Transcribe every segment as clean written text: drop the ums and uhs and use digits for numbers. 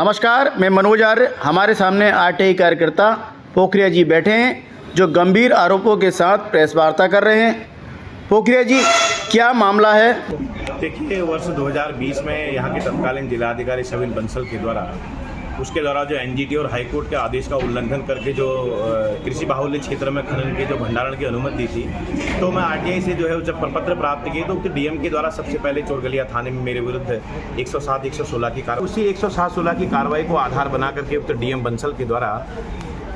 नमस्कार, मैं मनोज आर्य। हमारे सामने आरटीआई कार्यकर्ता पोखरिया जी बैठे हैं जो गंभीर आरोपों के साथ प्रेस वार्ता कर रहे हैं। पोखरिया जी, क्या मामला है? देखिए, वर्ष 2020 में यहाँ के तत्कालीन जिलाधिकारी शविन बंसल के द्वारा उसके द्वारा जो एनजीटी और हाईकोर्ट के आदेश का उल्लंघन करके जो कृषि बाहुल्य क्षेत्र में खनन के जो भंडारण की अनुमति दी थी, तो मैं आरटीआई से जो है जब प्रपत्र प्राप्त किए तो डीएम के द्वारा सबसे पहले चोरगलिया थाने में मेरे विरुद्ध 107-116 की कार्रवाई, उसी 107-16 की कार्रवाई को आधार बना करके उक्त डीएम बंसल के द्वारा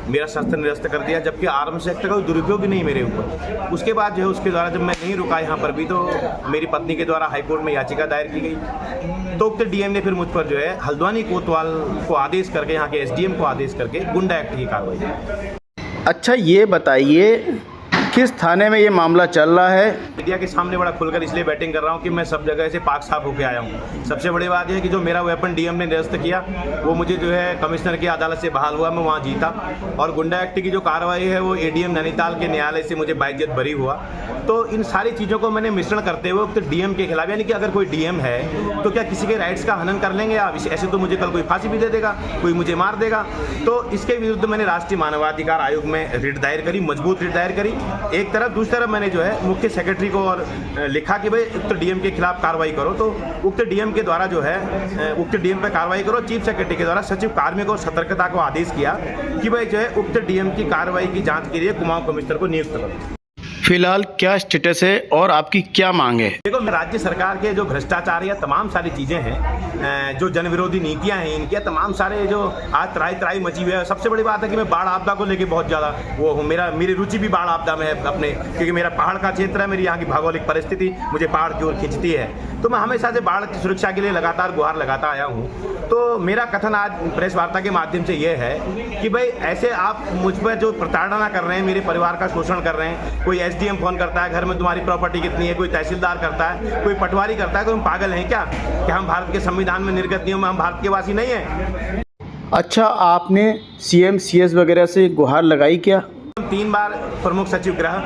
मेरा शस्त्र निरस्त कर दिया, जबकि आर्म्स एक्ट का दुरुपयोग ही नहीं मेरे ऊपर। उसके बाद जो है उसके द्वारा जब मैं नहीं रुका यहाँ पर भी, तो मेरी पत्नी के द्वारा हाईकोर्ट में याचिका दायर की गई। तो उक्त डीएम ने फिर मुझ पर जो है हल्द्वानी कोतवाल को आदेश करके, यहाँ के एसडीएम को आदेश करके गुंडा एक्ट की कार्रवाई की। अच्छा, ये बताइए किस थाने में ये मामला चल रहा है? मीडिया के सामने बड़ा खुलकर इसलिए बैटिंग कर रहा हूँ कि मैं सब जगह से पाक साफ होकर आया हूँ। सबसे बड़ी बात यह है कि जो मेरा वेपन डीएम ने निरस्त किया वो मुझे जो है कमिश्नर की अदालत से बहाल हुआ, मैं वहाँ जीता। और गुंडा एक्ट की जो कार्रवाई है वो एडीएम नैनीताल के न्यायालय से मुझे बाइज्जत बरी हुआ। तो इन सारी चीज़ों को मैंने मिश्रण करते हुए तो डीएम के खिलाफ, यानी कि अगर कोई डीएम है तो क्या किसी के राइट्स का हनन कर लेंगे आप? ऐसे तो मुझे कल कोई फांसी भी दे देगा, कोई मुझे मार देगा। तो इसके विरुद्ध मैंने राष्ट्रीय मानवाधिकार आयोग में रिट दायर करी, मजबूत रिट दायर करी एक तरफ। दूसरी तरफ मैंने जो है मुख्य सेक्रेटरी को और लिखा कि भाई उक्त डीएम के खिलाफ कार्रवाई करो। तो उक्त डीएम के द्वारा जो है उक्त डीएम पर कार्रवाई करो। चीफ सेक्रेटरी के द्वारा सचिव कार्मिक और सतर्कता को आदेश किया कि भाई जो है उक्त डीएम की कार्रवाई की जांच के लिए कुमाऊं कमिश्नर को नियुक्त करो। फिलहाल क्या स्टेटस है और आपकी क्या मांग है? देखो, राज्य सरकार के जो भ्रष्टाचार या तमाम सारी चीज़ें हैं, जो जन विरोधी नीतियां हैं इनकी, तमाम सारे जो आज त्राई मची हुई है। सबसे बड़ी बात है कि मैं बाढ़ आपदा को लेके बहुत ज़्यादा वो हूँ, मेरी रुचि भी बाढ़ आपदा में है अपने, क्योंकि मेरा पहाड़ का क्षेत्र है, मेरी यहाँ की भौगोलिक परिस्थिति मुझे पहाड़ की ओर खींचती है। तो मैं हमेशा से बाढ़ की सुरक्षा के लिए लगातार गुहार लगाता आया हूँ। तो मेरा कथन आज प्रेस वार्ता के माध्यम से ये है कि भाई ऐसे आप मुझ पर जो प्रताड़ना कर रहे हैं, मेरे परिवार का शोषण कर रहे हैं, कोई एसडीएम फोन करता है घर में तुम्हारी प्रॉपर्टी कितनी है, कोई तहसीलदार करता है, कोई पटवारी करता है, कोई हम पागल हैं क्या कि हम भारत के संविधान में निर्गत नियम में हम भारत के वासी नहीं हैं? अच्छा, आपने सीएम सीएस वगैरह से गुहार लगाई क्या? 3 बार प्रमुख सचिव गृह,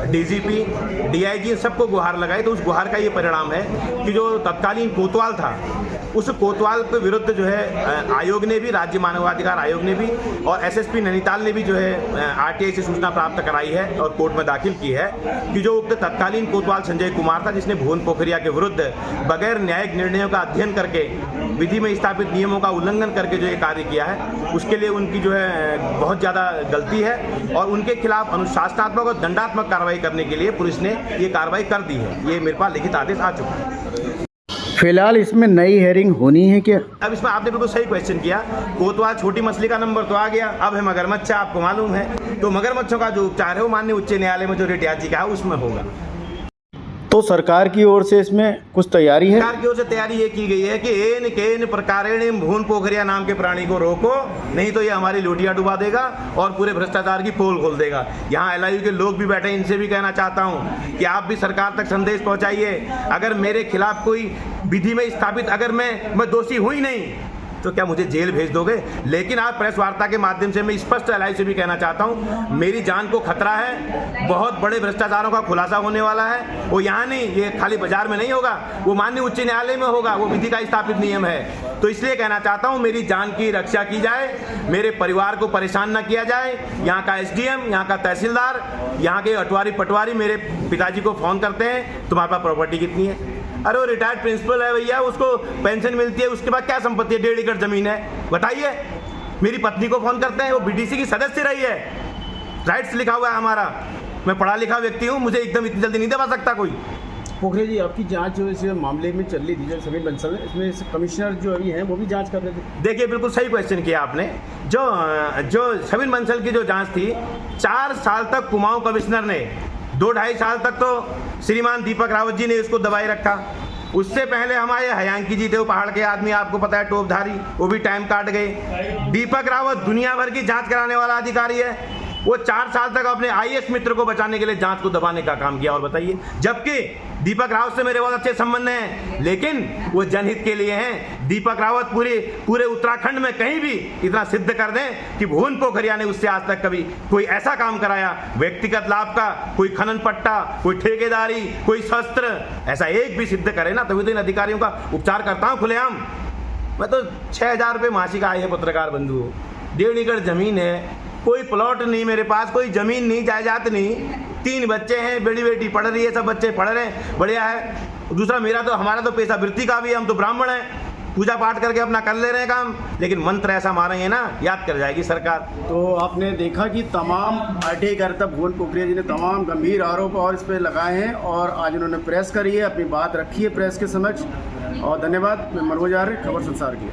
डीजीपी, डीआईजी सबको गुहार लगाई। तो उस गुहार का ये परिणाम है कि जो तत्कालीन कोतवाल था, उस कोतवाल के विरुद्ध जो है आयोग ने भी, राज्य मानवाधिकार आयोग ने भी और एसएसपी नैनीताल ने भी जो है आरटीआई से सूचना प्राप्त कराई है और कोर्ट में दाखिल की है कि जो उक्त तत्कालीन कोतवाल संजय कुमार था, जिसने भुवन पोखरिया के विरुद्ध बगैर न्यायिक निर्णयों का अध्ययन करके, विधि में स्थापित नियमों का उल्लंघन करके जो ये कार्य किया है, उसके लिए उनकी जो है बहुत ज़्यादा गलती है और उनके खिलाफ अनुशासनात्मक और दंडात्मक कार्रवाई करने के लिए पुलिस ने ये कार्रवाई कर दी है। ये मेरे पास लिखित आदेश आ चुका है। फिलहाल इसमें नई हेयरिंग होनी है क्या? अब इसमें आपने बिल्कुल सही क्वेश्चन किया। कोतवाल छोटी मछली का नंबर तो आ गया, अब है मगरमच्छ, आपको मालूम है। तो मगरमच्छों का जो उपचार है वो माननीय उच्च न्यायालय में जो रिट याचिका है उसमें होगा। तो सरकार की ओर से इसमें कुछ तैयारी है? सरकार की ओर से तैयारी ये की गई है कि एन केन प्रकारेण भुवन पोखरिया नाम के प्राणी को रोको, नहीं तो ये हमारी लोटियां डुबा देगा और पूरे भ्रष्टाचार की पोल खोल देगा। यहाँ एलआईयू के लोग भी बैठे, इनसे भी कहना चाहता हूँ कि आप भी सरकार तक संदेश पहुँचाइए। अगर मेरे खिलाफ कोई विधि में स्थापित, अगर मैं दोषी हुई नहीं तो क्या मुझे जेल भेज दोगे? लेकिन आज प्रेस वार्ता के माध्यम से मैं स्पष्ट एलआईयू से भी कहना चाहता हूं, मेरी जान को खतरा है। बहुत बड़े भ्रष्टाचारों का खुलासा होने वाला है। वो यहाँ नहीं, ये खाली बाजार में नहीं होगा, वो माननीय उच्च न्यायालय में होगा। वो विधि का स्थापित नियम है। तो इसलिए कहना चाहता हूँ, मेरी जान की रक्षा की जाए, मेरे परिवार को परेशान न किया जाए। यहाँ का एसडीएम, यहाँ का तहसीलदार, यहाँ के अटवारी पटवारी मेरे पिताजी को फोन करते हैं, तुम्हारे पास प्रॉपर्टी कितनी है? अरे वो रिटायर्ड प्रिंसिपल है भैया, उसको पेंशन मिलती है, उसके बाद क्या संपत्ति है? 1.5 एकड़ जमीन है, बताइए। मेरी पत्नी को फोन करते हैं, वो बीडीसी की सदस्य रही है, राइट्स लिखा हुआ है हमारा। मैं पढ़ा लिखा व्यक्ति हूँ, मुझे एकदम इतनी जल्दी नहीं दबा सकता कोई। पोखरिया जी, आपकी जांच जो इस मामले में चल रही थी, जो शविन बंसल है, इसमें कमिश्नर जो अभी हैं वो भी जांच कर रहे थे। देखिए, बिल्कुल सही क्वेश्चन किया आपने। जो शविन बंसल की जो जांच थी, 4 साल तक कुमाऊं कमिश्नर ने, 2-2.5 साल तक तो श्रीमान दीपक रावत जी ने इसको दबाए रखा। उससे पहले हमारे हयांकी जी थे, वो पहाड़ के आदमी, आपको पता है, टोपधारी, वो भी टाइम काट गए। दीपक रावत दुनिया भर की जांच कराने वाला अधिकारी है। वो 4 साल तक अपने आईएएस मित्र को बचाने के लिए जांच को दबाने का काम किया। और बताइए, जबकि दीपक रावत से मेरे बहुत अच्छे संबंध हैं, लेकिन वो जनहित के लिए हैं। दीपक रावत पूरे उत्तराखंड में कहीं भी इतना सिद्ध कर दें कि भुवन पोखरिया ने उससे आज तक कभी कोई ऐसा काम कराया, व्यक्तिगत लाभ का, कोई खनन पट्टा, कोई ठेकेदारी, कोई शस्त्र, ऐसा एक भी सिद्ध करे ना, तभी तो इन अधिकारियों का उपचार करता हूं खुलेआम। मैं तो 6,000 रुपये मासिक आय है पत्रकार बंधु, 1.5 एकड़ ज़मीन है, कोई प्लॉट नहीं मेरे पास, कोई ज़मीन नहीं, जायदाद नहीं, 3 बच्चे हैं, बड़ी बेटी पढ़ रही है, सब बच्चे पढ़ रहे हैं, बढ़िया है। दूसरा हमारा तो पेशा वृत्ति का भी है, हम तो ब्राह्मण हैं, पूजा पाठ करके अपना कर ले रहे हैं काम, लेकिन मंत्र ऐसा मारेंगे ना, याद कर जाएगी सरकार। तो आपने देखा कि तमाम RTI कार्यकर्ता भुवन पोखरिया जी ने तमाम गंभीर आरोप और इस पर लगाए हैं और आज उन्होंने प्रेस करी है, अपनी बात रखी है प्रेस के समक्ष। और धन्यवाद। मैं मनोज आर्य, खबर संसार की।